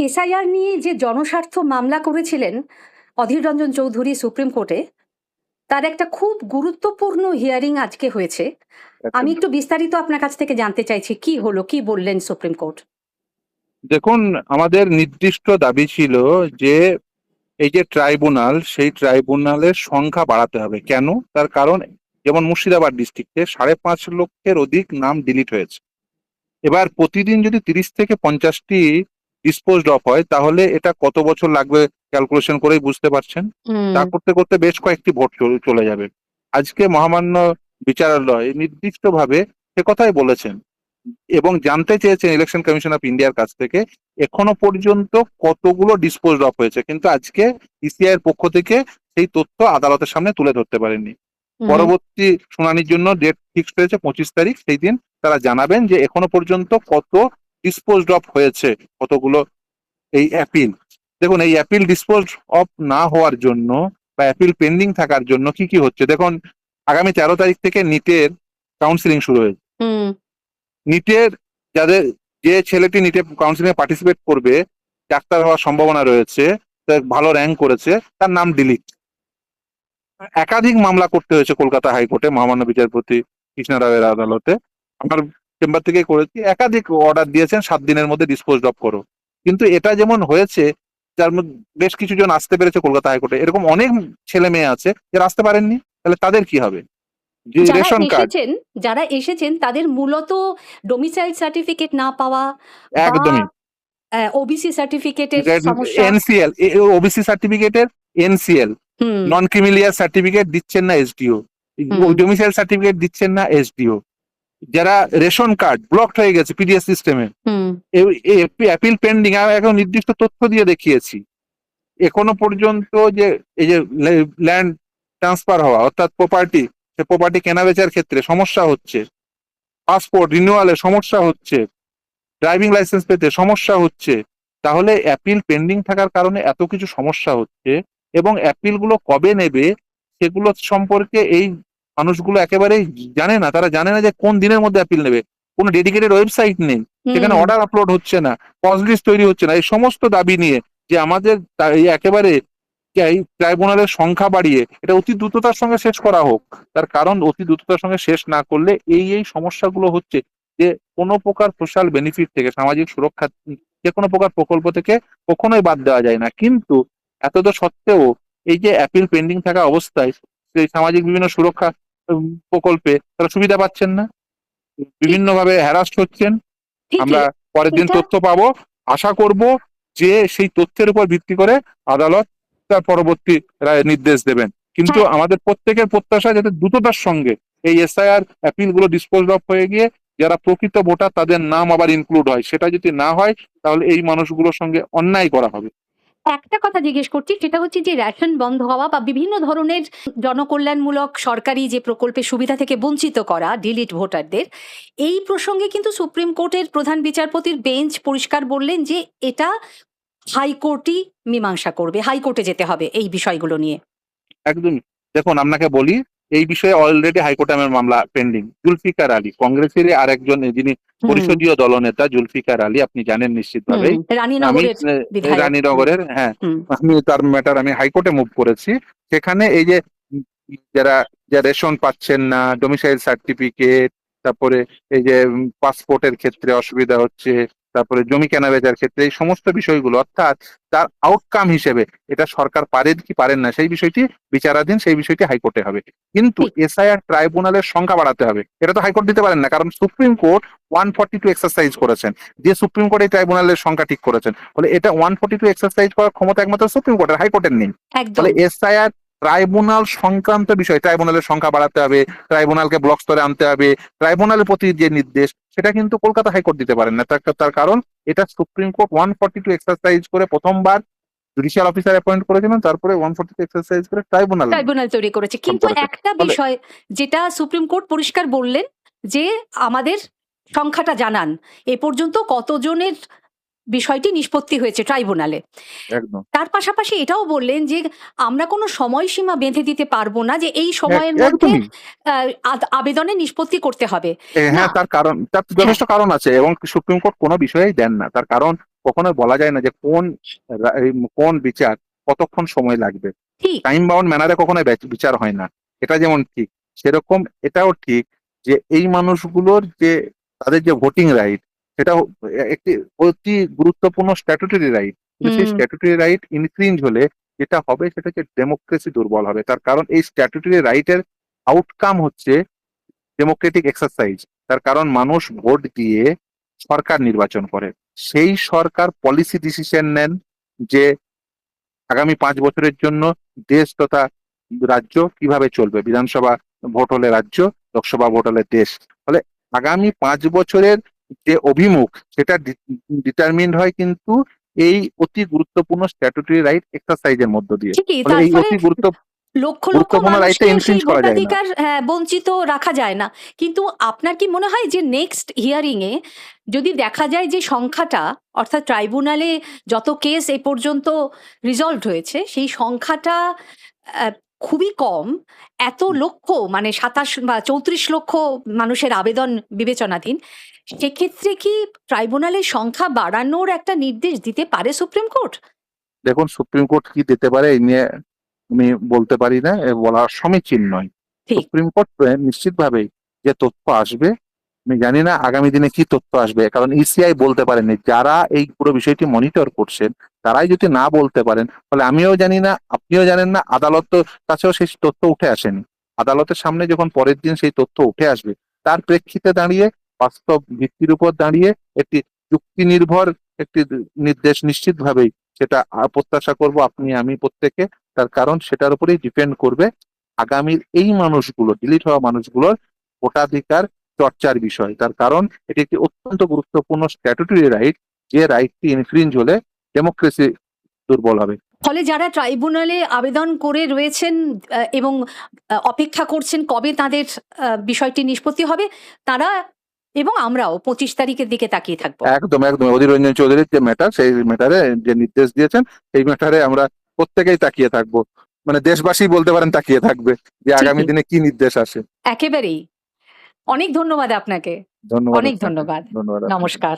SIR নিয়ে যে জনস্বার্থ মামলা করেছিলেন অধীর রঞ্জন চৌধুরী সুপ্রিম কোর্টে, তার একটা খুব গুরুত্বপূর্ণ হিয়ারিং আজকে হয়েছে। আমি একদম। একটু বিস্তারিত আপনার কাছ থেকে জানতে চাইছি, কি হলো, কি বললেন সুপ্রিম কোর্ট? দেখুন, আমাদের নির্দিষ্ট দাবি ছিল যে এই যে ট্রাইব্যুনাল, সেই ট্রাইব্যুনালের সংখ্যা বাড়াতে হবে। কেন? তার কারণ যেমন মুর্শিদাবাদ ডিস্ট্রিক্টে 5.5 লক্ষের অধিক নাম ডিলিট হয়েছে। এবার প্রতিদিন যদি 30 থেকে 50টি ডিসপোজড অফ হয়, তাহলে এটা কত বছর লাগবে ক্যালকুলেশন করেই বুঝতে পারছেন। তা করতে করতে বেশ কয়েকটি ভোট চলে যাবে। আজকে মহামান্য বিচারালয় নির্দিষ্টভাবে সে কথাই বলেছেন এবং জানতে চেয়েছেন ইলেকশন কমিশন অফ ইন্ডিয়ার কাছ থেকে এখনো পর্যন্ত কতগুলো ডিসপোজ অফ হয়েছে, কিন্তু আজকে ইসিআই এর পক্ষ থেকে সেই তথ্য আদালতের সামনে তুলে ধরতে পারেননি। পরবর্তী শুনানির জন্য ডেট ফিক্সড হয়েছে 25 তারিখ। সেই দিন তারা জানাবেন যে এখনো পর্যন্ত কত ডিসপোজ অফ হয়েছে, কতগুলো এই অ্যাপিল। দেখুন, এই অ্যাপিল ডিসপোজ অফ না হওয়ার জন্য বা অ্যাপিল পেন্ডিং থাকার জন্য কি কি হচ্ছে দেখুন। আগামী 13 তারিখ থেকে নিটের কাউন্সিলিং শুরু হয়েছে। নিটের যে ছেলেটি নিটে কাউন্সিলিং এ পার্টিসিপেট করবে, ডাক্তার হওয়ার সম্ভাবনা রয়েছে, ভালো র্যাঙ্ক করেছে, তার নাম ডিলিট। একাধিক মামলা করতে হয়েছে কলকাতা হাইকোর্টে মহামান্য বিচারপতি কৃষ্ণা রাওয়ের আদালতে। আমার চেম্বার থেকে করেছি, একাধিক অর্ডার দিয়েছেন 7 দিনের মধ্যে ডিসপোজ অফ করো। কিন্তু এটা যেমন হয়েছে, যার মধ্যে বেশ কিছু জন আসতে পেরেছে কলকাতা হাইকোর্টে, এরকম অনেক ছেলে মেয়ে আছে যারা আসতে পারেননি। তাহলে তাদের কি হবে? যে রেশন কার্ড, যারা এসেছেন তাদের মূলত ডোমিসাইল সার্টিফিকেট না পাওয়া বা একদমই ওবিসি সার্টিফিকেটের সমস্যা। এনসিএল, ওবিসি সার্টিফিকেটের এনসিএল, নন ক্রিমিলিয়ার সার্টিফিকেট দিচ্ছেন না এসডিও, ডোমিসাইল সার্টিফিকেট দিচ্ছেন না এসডিও। যারা রেশন কার্ড ব্লকড হয়ে গেছে পিডিএস সিস্টেমে, অ্যাপিল পেন্ডিং, এখন নির্দিষ্ট তথ্য দিয়ে দেখিয়েছি। এখনো পর্যন্ত যে এই যে ল্যান্ড ট্রান্সফার হওয়া অর্থাৎ প্রপার্টি, সে প্রপার্টি কেনা বেচার ক্ষেত্রে সমস্যা হচ্ছে, পাসপোর্ট রিনিউয়ালে সমস্যা হচ্ছে, ড্রাইভিং লাইসেন্স পেতে সমস্যা হচ্ছে। তাহলে অ্যাপিল পেন্ডিং থাকার কারণে এত কিছু সমস্যা হচ্ছে, এবং অ্যাপিল গুলো কবে নেবে সেগুলো সম্পর্কে এই মানুষগুলো একেবারেই জানে না। তারা জানে না যে কোন দিনের মধ্যে অ্যাপিল নেবে। কোনো ডেডিকেটেড ওয়েবসাইট নেই, সেখানে অর্ডার আপলোড হচ্ছে না, কজ লিস্ট তৈরি হচ্ছে না। এই সমস্ত দাবি নিয়ে যে আমাদের একেবারে ট্রাইব্যুনালের সংখ্যা বাড়িয়ে এটা অতি দ্রুততার সঙ্গে শেষ করা হোক। তার কারণ অতি দ্রুততার সঙ্গে শেষ না করলে এই সমস্যাগুলো হচ্ছে যে কোনো প্রকার সোশ্যাল বেনিফিট থেকে, সামাজিক সুরক্ষা, যে কোনো প্রকার প্রকল্প থেকে কখনোই বাদ দেওয়া যায় না। কিন্তু এত তো সত্ত্বেও এই যে অ্যাপিল পেন্ডিং থাকা অবস্থায় সেই সামাজিক বিভিন্ন সুরক্ষা প্রকল্পে তারা সুবিধা পাচ্ছেন না, বিভিন্ন ভাবে হ্যারাস্ট হচ্ছেন। আমরা পরের দিন তথ্য পাবো, আশা করব যে সেই তথ্যের উপর ভিত্তি করে আদালত তার পরবর্তী রায় নির্দেশ দেবেন। কিন্তু আমাদের প্রত্যেকের প্রত্যাশা যাতে দ্রুততার সঙ্গে এই এসআইআর অ্যাপিল গুলো ডিসপোজ অফ হয়ে গিয়ে যারা প্রকৃত ভোটার তাদের নাম আবার ইনক্লুড হয়। সেটা যদি না হয় তাহলে এই মানুষগুলোর সঙ্গে অন্যায় করা হবে। একটা কথা জিজ্ঞেস করছি, সেটা হচ্ছে যে রেশন বন্ধ হওয়া বা বিভিন্ন ধরনের জনকল্যাণমূলক সরকারি যে প্রকল্পের সুবিধা থেকে বঞ্চিত করা ডিলিট ভোটারদের, এই প্রসঙ্গে কিন্তু সুপ্রিম কোর্টের প্রধান বিচারপতির বেঞ্চ পরিষ্কার বললেন যে এটা হাইকোর্টই মীমাংসা করবে, হাইকোর্টে যেতে হবে এই বিষয়গুলো নিয়ে। একদমই। দেখুন, আপনাকে বলি, এই বিষয়ে অলরেডি হাইকোর্টে আমার মামলা পেন্ডিং। জুলফিকার আলী, কংগ্রেসের আরেকজন, যিনি পরিষদীয় দলনেতা জুলফিকার আলী, আপনি জানেন নিশ্চিতভাবেই। আমি রানীনগরের, হ্যাঁ, আমি তার ম্যাটার আমি হাইকোর্টে মুভ করেছি। সেখানে এই যে যারা রেশন পাচ্ছেন না, ডোমিসাইল সার্টিফিকেট, তারপরে এই যে পাসপোর্টের ক্ষেত্রে অসুবিধা হচ্ছে, তারপরে জমি কেনা বেচার ক্ষেত্রে, এই সমস্ত বিষয়গুলো, অর্থাৎ তার আউটকাম হিসেবে এটা সরকার পারেন কি পারেন না সেই বিষয়টি বিচারাধীন, সেই বিষয়টি হাইকোর্টে হবে। কিন্তু এসআইআর ট্রাইব্যুনালের সংখ্যা বাড়াতে হবে, এটা তো হাইকোর্ট দিতে পারেন না, কারণ সুপ্রিম কোর্ট 142 এক্সারসাইজ করেছেন। যে সুপ্রিম কোর্ট এই ট্রাইব্যুনালের সংখ্যা ঠিক করেছেন, ফলে এটা 142 এক্সারসাইজ করার ক্ষমতা একমাত্র সুপ্রিম কোর্টের, হাইকোর্টের নেই। ফলে এসআইআর ট্রাইব্যুনাল সংক্রান্ত বিষয়, ট্রাইব্যুনালের সংখ্যা বাড়াতে হবে, ট্রাইব্যুনালকে ব্লক স্তরে আনতে হবে, ট্রাইব্যুনালের প্রতি যে নির্দেশ সেটা কিন্তু কলকাতা হাইকোর্ট দিতে পারেন না। তার কারণ এটা সুপ্রিম কোর্ট 142 এক্সারসাইজ করে প্রথমবার জুডিশিয়াল অফিসার অ্যাপয়েন্ট করেছিলেন, তারপরে 142 এক্সারসাইজ করে ট্রাইব্যুনাল তৈরি করেছে। কিন্তু একটা বিষয় যেটা সুপ্রিম কোর্ট পরিষ্কার বললেন যে আমাদের সংখ্যাটা জানান, এ পর্যন্ত কতজনের বিষয়টি নিষ্পত্তি হয়েছে ট্রাইব্যুনালে। তার পাশাপাশি এটাও বললেন যে আমরা কোনো সময়সীমা বেঁধে দিতে পারবো না যে এই সময়ের মধ্যে আবেদনের নিষ্পত্তি করতে হবে। হ্যাঁ, তার যথেষ্ট কারণ আছে, এবং সুপ্রিম কোর্ট কোনো বিষয়েই দেন না। তার কারণ কখনোই বলা যায় না যে কোন বিচার কতক্ষণ সময় লাগবে। ঠিক। টাইম বাউন্ড ম্যানারে কখনোই বিচার হয় না। এটা যেমন ঠিক, সেরকম এটাও ঠিক যে এই মানুষগুলোর যে তাদের যে ভোটিং রাইট, সেটা একটি অতি গুরুত্বপূর্ণ স্ট্যাটুটরি রাইট। কিন্তু সেই হুম। স্ট্যাটুটরি রাইট ইনফ্রিঞ্জ হলে যেটা হবে সেটা হচ্ছে ডেমোক্রেসি দুর্বল হবে। তার কারণ এই স্ট্যাটুটরি রাইটের আউটকাম হচ্ছে ডেমোক্রেটিক এক্সারসাইজ। তার কারণ মানুষ ভোট দিয়ে সরকার নির্বাচন করে, সেই সরকার পলিসি ডিসিশন নেন যে আগামী 5 বছরের জন্য দেশ তথা রাজ্য কিভাবে চলবে। বিধানসভা ভোট হলে রাজ্য, লোকসভা ভোট হলে দেশ। ফলে আগামী 5 বছরের যে অভিমুখ সেটা ডিটারমিন্ড হয় কিন্তু এই অতি গুরুত্বপূর্ণ স্ট্যাটুটরি রাইট এক্সারসাইজের মধ্য দিয়ে। ঠিকই। ফলে তার এই ফলে অতি লক্ষ লক্ষ গুরুত্বপূর্ণ রাইটটা মানুষকে সেই ইনফ্রিঞ্জ করা যায় না। ভোটাধিকার বঞ্চিত রাখা যায় না। কিন্তু আপনার কি মনে হয় যে নেক্সট হিয়ারিং এ যদি দেখা যায় যে সংখ্যাটা, অর্থাৎ ট্রাইব্যুনালে যত কেস এ পর্যন্ত রিজলভড হয়েছে সেই সংখ্যাটা খুবই কম, এত লক্ষ মানে 27 বা 34 লক্ষ মানুষের আবেদন বিবেচনাধীন, সেক্ষেত্রে কি ট্রাইব্যুনালের সংখ্যা বাড়ানোর একটা নির্দেশ দিতে পারে সুপ্রিম কোর্ট? দেখুন, সুপ্রিম কোর্ট কি দিতে পারে এই নিয়ে আমি বলতে পারি না, বলা সমীচীন নয়। ঠিক। সুপ্রিম কোর্ট নিশ্চিতভাবেই যে তথ্য আসবে, আমি জানি না আগামী দিনে কি তথ্য আসবে, কারণ ইসিআই বলতে পারেনি। যারা এই পুরো বিষয়টি মনিটর করছেন তারাই যদি না বলতে পারেন, ফলে আমিও জানি না, আপনিও জানেন না, আদালত কাছেও সেই তথ্য উঠে আসেনি। আদালতের সামনে যখন পরের দিন সেই তথ্য উঠে আসবে, তার প্রেক্ষিতে দাঁড়িয়ে বাস্তব ভিত্তির উপর দাঁড়িয়ে একটি যুক্তি নির্ভর একটি নির্দেশ নিশ্চিতভাবেই সেটা প্রত্যাশা করব আপনি আমি প্রত্যেকে। তার কারণ সেটার উপরেই ডিপেন্ড করবে আগামীর এই মানুষগুলো, ডিলিট হওয়া মানুষগুলোর ভোটাধিকার চর্চার বিষয়। তার কারণ এটি একটি অত্যন্ত গুরুত্বপূর্ণ স্ট্যাটুটরি রাইট, যে রাইটটি ইনফ্রিঞ্জ হলে ডেমোক্রেসি দুর্বল হবে। ফলে যারা ট্রাইব্যুনালে আবেদন করে রয়েছেন এবং অপেক্ষা করছেন কবে তাদের বিষয়টি নিষ্পত্তি হবে, তারা এবং আমরাও 25 তারিখের দিকে তাকিয়ে থাকবো। একদম একদম, অধীর রঞ্জন চৌধুরীর যে ম্যাটার, সেই ম্যাটারে যে নির্দেশ দিয়েছেন সেই ম্যাটারে আমরা প্রত্যেকেই তাকিয়ে থাকবো। মানে দেশবাসী বলতে পারেন তাকিয়ে থাকবে যে আগামী ঠিকই। দিনে কি নির্দেশ আসে। একেবারেই। অনেক ধন্যবাদ আপনাকে। ধন্যবাদ অনেক আপনাকে। ধন্যবাদ। ধন্যবাদ আপনাকে। নমস্কার।